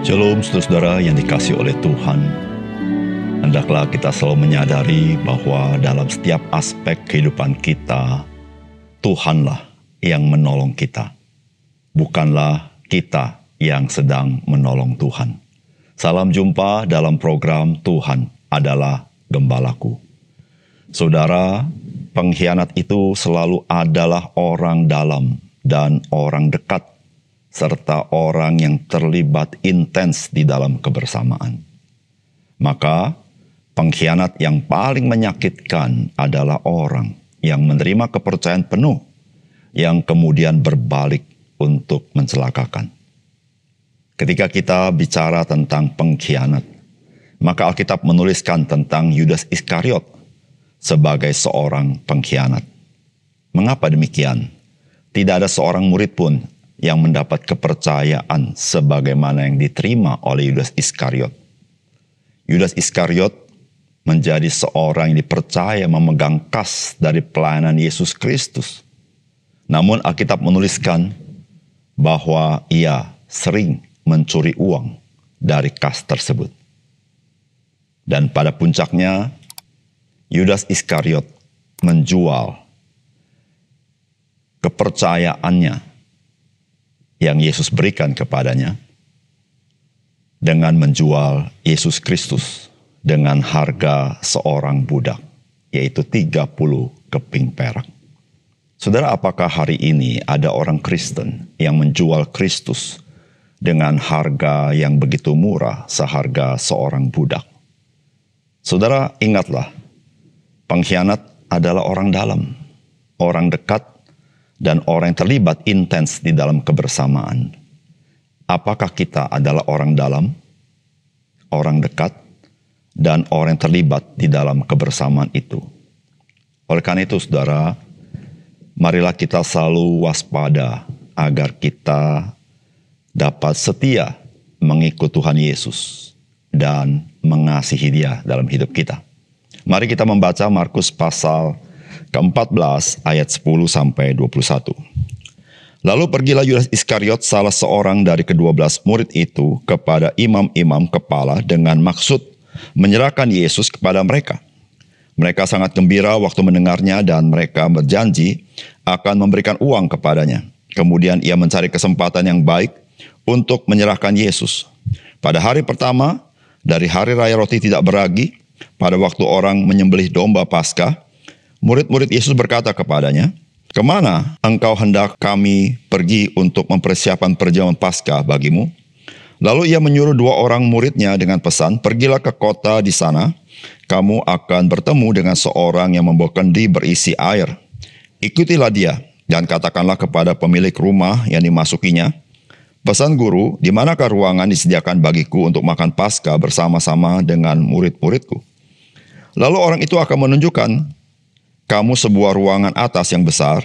Shalom saudara-saudara yang dikasihi oleh Tuhan. Hendaklah kita selalu menyadari bahwa dalam setiap aspek kehidupan kita, Tuhanlah yang menolong kita. Bukanlah kita yang sedang menolong Tuhan. Salam jumpa dalam program Tuhan adalah Gembalaku. Saudara, pengkhianat itu selalu adalah orang dalam dan orang dekat, serta orang yang terlibat intens di dalam kebersamaan. Maka, pengkhianat yang paling menyakitkan adalah orang yang menerima kepercayaan penuh, yang kemudian berbalik untuk mencelakakan. Ketika kita bicara tentang pengkhianat, maka Alkitab menuliskan tentang Yudas Iskariot sebagai seorang pengkhianat. Mengapa demikian? Tidak ada seorang murid pun yang mendapat kepercayaan sebagaimana yang diterima oleh Yudas Iskariot. Yudas Iskariot menjadi seorang yang dipercaya memegang kas dari pelayanan Yesus Kristus. Namun Alkitab menuliskan bahwa ia sering mencuri uang dari kas tersebut. Dan pada puncaknya, Yudas Iskariot menjual kepercayaannya yang Yesus berikan kepadanya dengan menjual Yesus Kristus dengan harga seorang budak, yaitu 30 keping perak. Saudara, apakah hari ini ada orang Kristen yang menjual Kristus dengan harga yang begitu murah, seharga seorang budak? Saudara, ingatlah, pengkhianat adalah orang dalam, orang dekat, dan orang yang terlibat intens di dalam kebersamaan. Apakah kita adalah orang dalam, orang dekat, dan orang yang terlibat di dalam kebersamaan itu? Oleh karena itu, saudara, marilah kita selalu waspada agar kita dapat setia mengikut Tuhan Yesus dan mengasihi Dia dalam hidup kita. Mari kita membaca Markus pasal ke-14 ayat 10 sampai 21. Lalu pergilah Yudas Iskariot, salah seorang dari ke-12 murid itu, kepada imam-imam kepala dengan maksud menyerahkan Yesus kepada mereka. Mereka sangat gembira waktu mendengarnya dan mereka berjanji akan memberikan uang kepadanya. Kemudian ia mencari kesempatan yang baik untuk menyerahkan Yesus. Pada hari pertama dari hari raya roti tidak beragi, pada waktu orang menyembelih domba Paskah, murid-murid Yesus berkata kepadanya, "Kemana engkau hendak kami pergi untuk mempersiapkan perjamuan Paskah bagimu?" Lalu ia menyuruh 2 orang muridnya dengan pesan, "Pergilah ke kota di sana, kamu akan bertemu dengan seorang yang membawa kendi berisi air. Ikutilah dia dan katakanlah kepada pemilik rumah yang dimasukinya, 'Pesan guru, di manakah ruangan disediakan bagiku untuk makan Paskah bersama-sama dengan murid-muridku?' Lalu orang itu akan menunjukkan kamu sebuah ruangan atas yang besar,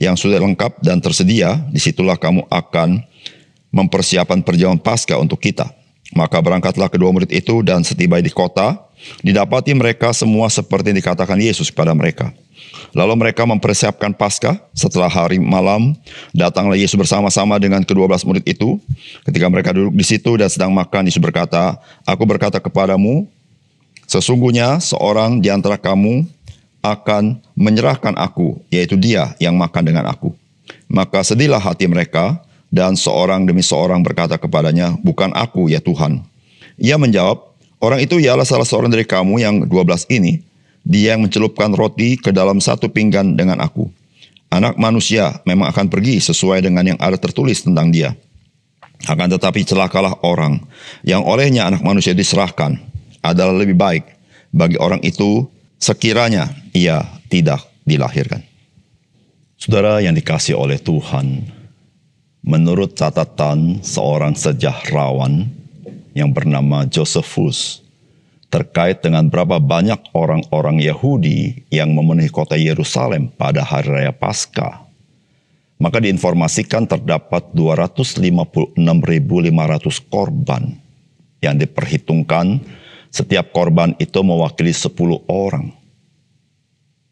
yang sudah lengkap dan tersedia. Disitulah kamu akan mempersiapkan perjamuan Paskah untuk kita." Maka berangkatlah kedua murid itu, dan setiba di kota, didapati mereka semua seperti dikatakan Yesus kepada mereka. Lalu mereka mempersiapkan Paskah. Setelah hari malam, datanglah Yesus bersama-sama dengan ke-12 murid itu. Ketika mereka duduk di situ dan sedang makan, Yesus berkata, "Aku berkata kepadamu, sesungguhnya seorang di antara kamu akan menyerahkan aku, yaitu dia yang makan dengan aku." Maka sedihlah hati mereka, dan seorang demi seorang berkata kepadanya, "Bukan aku, ya Tuhan." Ia menjawab, "Orang itu ialah salah seorang dari kamu yang 12 ini, dia yang mencelupkan roti ke dalam satu pinggan dengan aku. Anak manusia memang akan pergi sesuai dengan yang ada tertulis tentang dia. Akan tetapi celakalah orang yang olehnya anak manusia diserahkan. Adalah lebih baik bagi orang itu sekiranya ia tidak dilahirkan." Saudara yang dikasihi oleh Tuhan, menurut catatan seorang sejahterwan yang bernama Josephus, terkait dengan berapa banyak orang-orang Yahudi yang memenuhi kota Yerusalem pada hari raya Paskah, maka diinformasikan terdapat 256.500 korban yang diperhitungkan. Setiap korban itu mewakili 10 orang.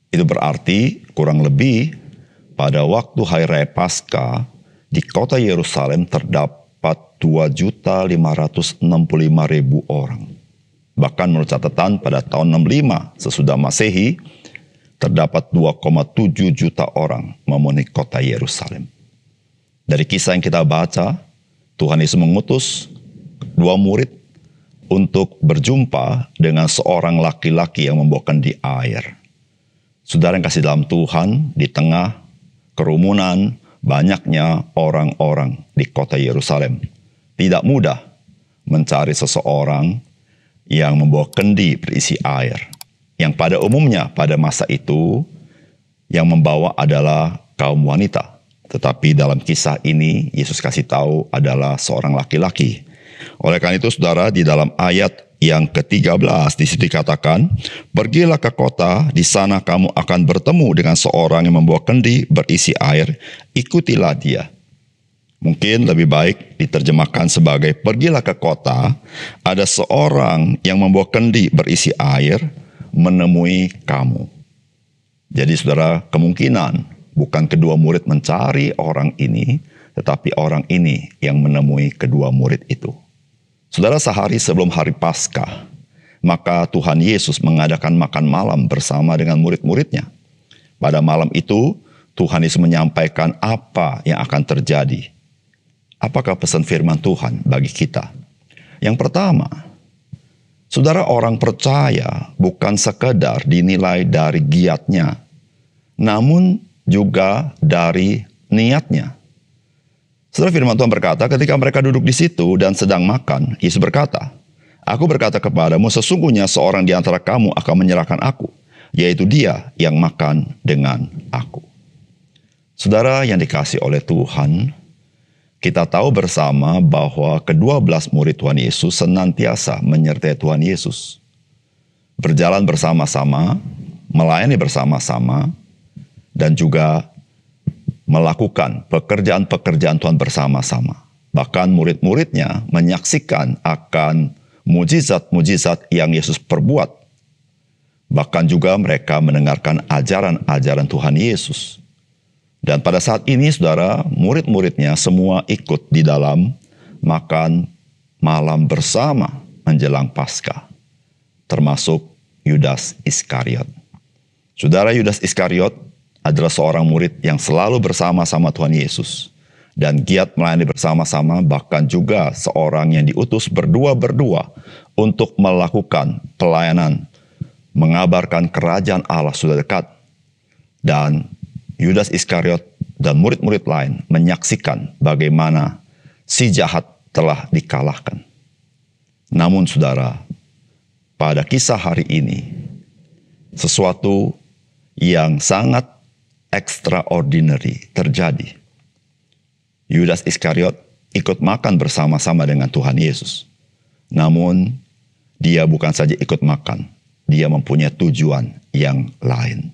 Itu berarti kurang lebih pada waktu Hari Raya Paskah di kota Yerusalem terdapat 2.565.000 orang. Bahkan menurut catatan pada tahun 65 sesudah Masehi, terdapat 2,7 juta orang memenuhi kota Yerusalem. Dari kisah yang kita baca, Tuhan Yesus mengutus 2 murid untuk berjumpa dengan seorang laki-laki yang membawa kendi air. Saudara yang kasih dalam Tuhan, di tengah kerumunan banyaknya orang-orang di kota Yerusalem, tidak mudah mencari seseorang yang membawa kendi berisi air. Yang pada umumnya pada masa itu yang membawa adalah kaum wanita. Tetapi dalam kisah ini Yesus kasih tahu adalah seorang laki-laki. Oleh karena itu saudara, di dalam ayat yang ke-13 di situ dikatakan, "Pergilah ke kota, di sana kamu akan bertemu dengan seorang yang membawa kendi berisi air, ikutilah dia." Mungkin lebih baik diterjemahkan sebagai pergilah ke kota, ada seorang yang membawa kendi berisi air menemui kamu. Jadi saudara, kemungkinan bukan kedua murid mencari orang ini, tetapi orang ini yang menemui kedua murid itu. Saudara, sehari sebelum hari Paskah, maka Tuhan Yesus mengadakan makan malam bersama dengan murid-muridnya. Pada malam itu, Tuhan Yesus menyampaikan apa yang akan terjadi. Apakah pesan firman Tuhan bagi kita? Yang pertama, saudara, orang percaya bukan sekadar dinilai dari giatnya, namun juga dari niatnya. Saudara, firman Tuhan berkata, ketika mereka duduk di situ dan sedang makan, Yesus berkata, "Aku berkata kepadamu, sesungguhnya seorang di antara kamu akan menyerahkan aku, yaitu dia yang makan dengan aku." Saudara yang dikasihi oleh Tuhan, kita tahu bersama bahwa ke-12 murid Tuhan Yesus senantiasa menyertai Tuhan Yesus. Berjalan bersama-sama, melayani bersama-sama, dan juga melakukan pekerjaan-pekerjaan Tuhan bersama-sama. Bahkan murid-muridnya menyaksikan akan mujizat-mujizat yang Yesus perbuat. Bahkan juga mereka mendengarkan ajaran-ajaran Tuhan Yesus. Dan pada saat ini saudara, murid-muridnya semua ikut di dalam makan malam bersama menjelang Paskah. Termasuk Yudas Iskariot. Saudara, Yudas Iskariot adalah seorang murid yang selalu bersama-sama Tuhan Yesus. Dan giat melayani bersama-sama, bahkan juga seorang yang diutus berdua-berdua untuk melakukan pelayanan. Mengabarkan kerajaan Allah sudah dekat. Dan Yudas Iskariot dan murid-murid lain menyaksikan bagaimana si jahat telah dikalahkan. Namun saudara, pada kisah hari ini, sesuatu yang sangat extraordinary terjadi. Yudas Iskariot ikut makan bersama-sama dengan Tuhan Yesus. Namun, dia bukan saja ikut makan, dia mempunyai tujuan yang lain.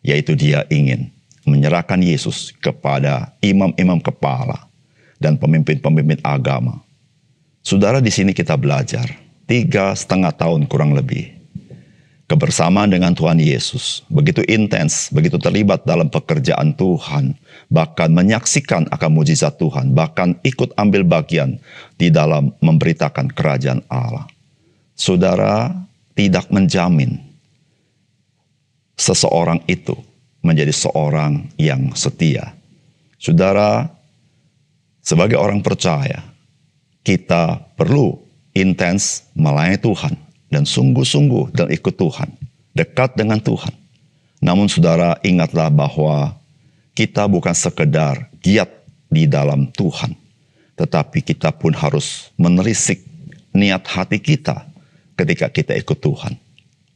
Yaitu dia ingin menyerahkan Yesus kepada imam-imam kepala dan pemimpin-pemimpin agama. Saudara, di sini kita belajar 3,5 tahun kurang lebih. Kebersamaan dengan Tuhan Yesus begitu intens, begitu terlibat dalam pekerjaan Tuhan, bahkan menyaksikan akan mujizat Tuhan, bahkan ikut ambil bagian di dalam memberitakan kerajaan Allah. Saudara, tidak menjamin seseorang itu menjadi seorang yang setia. Saudara, sebagai orang percaya, kita perlu intens melayani Tuhan dan sungguh-sungguh dan ikut Tuhan, dekat dengan Tuhan. Namun saudara, ingatlah bahwa kita bukan sekedar giat di dalam Tuhan, tetapi kita pun harus menelisik niat hati kita ketika kita ikut Tuhan.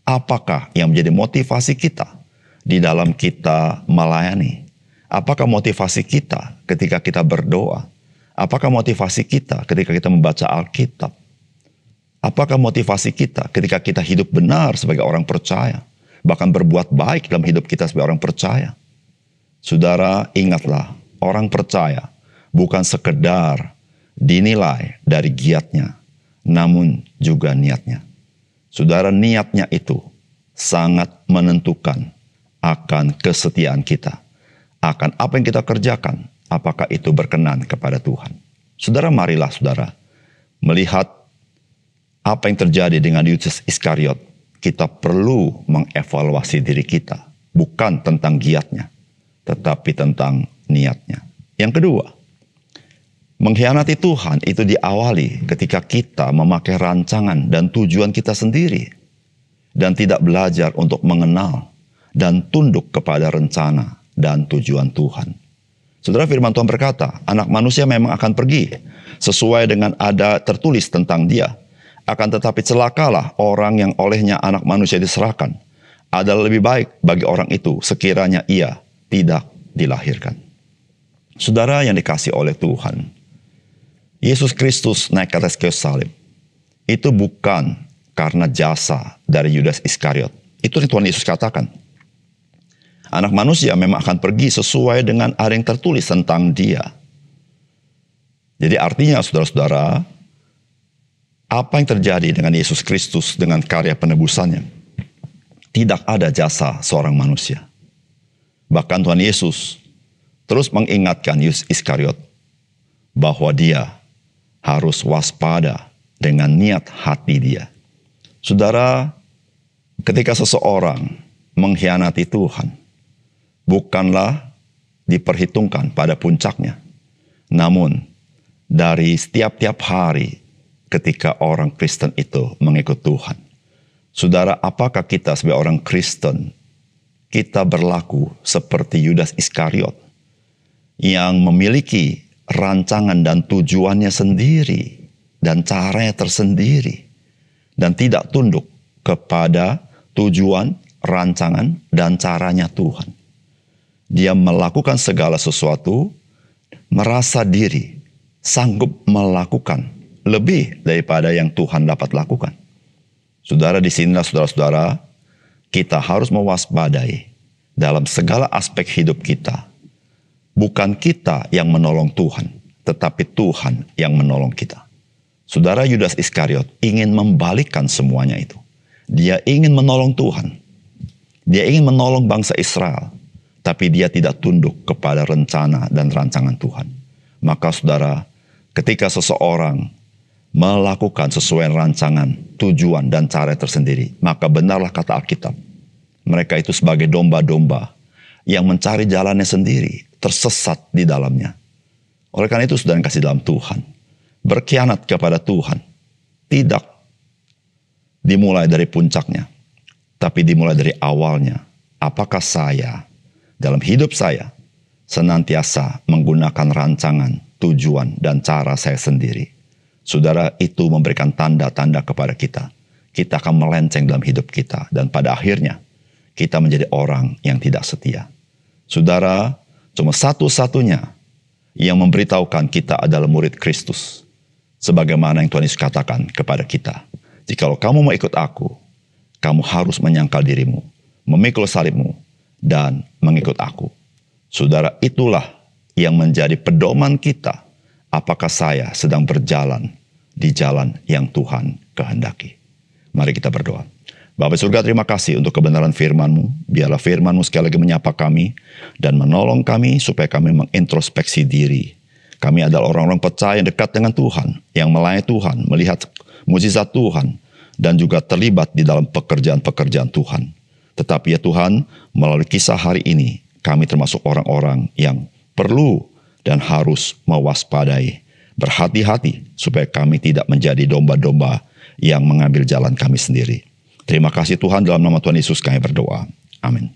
Apakah yang menjadi motivasi kita di dalam kita melayani? Apakah motivasi kita ketika kita berdoa? Apakah motivasi kita ketika kita membaca Alkitab? Apakah motivasi kita ketika kita hidup benar sebagai orang percaya? Bahkan berbuat baik dalam hidup kita sebagai orang percaya? Saudara, ingatlah, orang percaya bukan sekedar dinilai dari giatnya, namun juga niatnya. Saudara, niatnya itu sangat menentukan akan kesetiaan kita, akan apa yang kita kerjakan, apakah itu berkenan kepada Tuhan. Saudara, marilah saudara melihat apa yang terjadi dengan Yudas Iskariot. Kita perlu mengevaluasi diri kita, bukan tentang giatnya, tetapi tentang niatnya. Yang kedua, mengkhianati Tuhan itu diawali ketika kita memakai rancangan dan tujuan kita sendiri dan tidak belajar untuk mengenal dan tunduk kepada rencana dan tujuan Tuhan. Saudara, firman Tuhan berkata, anak manusia memang akan pergi sesuai dengan ada tertulis tentang dia. Akan tetapi celakalah orang yang olehnya anak manusia diserahkan. Adalah lebih baik bagi orang itu sekiranya ia tidak dilahirkan. Saudara yang dikasihi oleh Tuhan, Yesus Kristus naik ke atas kayu salib itu bukan karena jasa dari Yudas Iskariot. Itu yang Tuhan Yesus katakan. Anak manusia memang akan pergi sesuai dengan ada yang tertulis tentang dia. Jadi artinya saudara-saudara, apa yang terjadi dengan Yesus Kristus dengan karya penebusannya? Tidak ada jasa seorang manusia. Bahkan Tuhan Yesus terus mengingatkan Yudas Iskariot bahwa dia harus waspada dengan niat hati dia. Saudara, ketika seseorang mengkhianati Tuhan, bukanlah diperhitungkan pada puncaknya. Namun, dari setiap hari ketika orang Kristen itu mengikut Tuhan. Saudara, apakah kita sebagai orang Kristen, kita berlaku seperti Yudas Iskariot yang memiliki rancangan dan tujuannya sendiri dan caranya tersendiri dan tidak tunduk kepada tujuan, rancangan, dan caranya Tuhan. Dia melakukan segala sesuatu, merasa diri sanggup melakukan lebih daripada yang Tuhan dapat lakukan. Saudara, di sinilah saudara-saudara, kita harus mewaspadai dalam segala aspek hidup kita. Bukan kita yang menolong Tuhan, tetapi Tuhan yang menolong kita. Saudara, Yudas Iskariot ingin membalikkan semuanya itu. Dia ingin menolong Tuhan. Dia ingin menolong bangsa Israel. Tapi dia tidak tunduk kepada rencana dan rancangan Tuhan. Maka saudara, ketika seseorang melakukan sesuai rancangan, tujuan, dan cara tersendiri, maka benarlah kata Alkitab. Mereka itu sebagai domba-domba yang mencari jalannya sendiri, tersesat di dalamnya. Oleh karena itu, saudara yang kasih dalam Tuhan, berkhianat kepada Tuhan tidak dimulai dari puncaknya, tapi dimulai dari awalnya. Apakah saya, dalam hidup saya, senantiasa menggunakan rancangan, tujuan, dan cara saya sendiri? Saudara, itu memberikan tanda-tanda kepada kita. Kita akan melenceng dalam hidup kita. Dan pada akhirnya, kita menjadi orang yang tidak setia. Saudara, cuma satu-satunya yang memberitahukan kita adalah murid Kristus. Sebagaimana yang Tuhan Yesus katakan kepada kita. Jikalau kamu mau ikut aku, kamu harus menyangkal dirimu, memikul salibmu, dan mengikut aku. Saudara, itulah yang menjadi pedoman kita. Apakah saya sedang berjalan di jalan yang Tuhan kehendaki? Mari kita berdoa. Bapa surga, terima kasih untuk kebenaran firman-Mu. Biarlah firman-Mu sekali lagi menyapa kami dan menolong kami supaya kami mengintrospeksi diri. Kami adalah orang-orang percaya yang dekat dengan Tuhan, yang melayani Tuhan, melihat mukjizat Tuhan, dan juga terlibat di dalam pekerjaan-pekerjaan Tuhan. Tetapi ya Tuhan, melalui kisah hari ini, kami termasuk orang-orang yang perlu dan harus mewaspadai, berhati-hati supaya kami tidak menjadi domba-domba yang mengambil jalan kami sendiri. Terima kasih Tuhan, dalam nama Tuhan Yesus kami berdoa. Amin.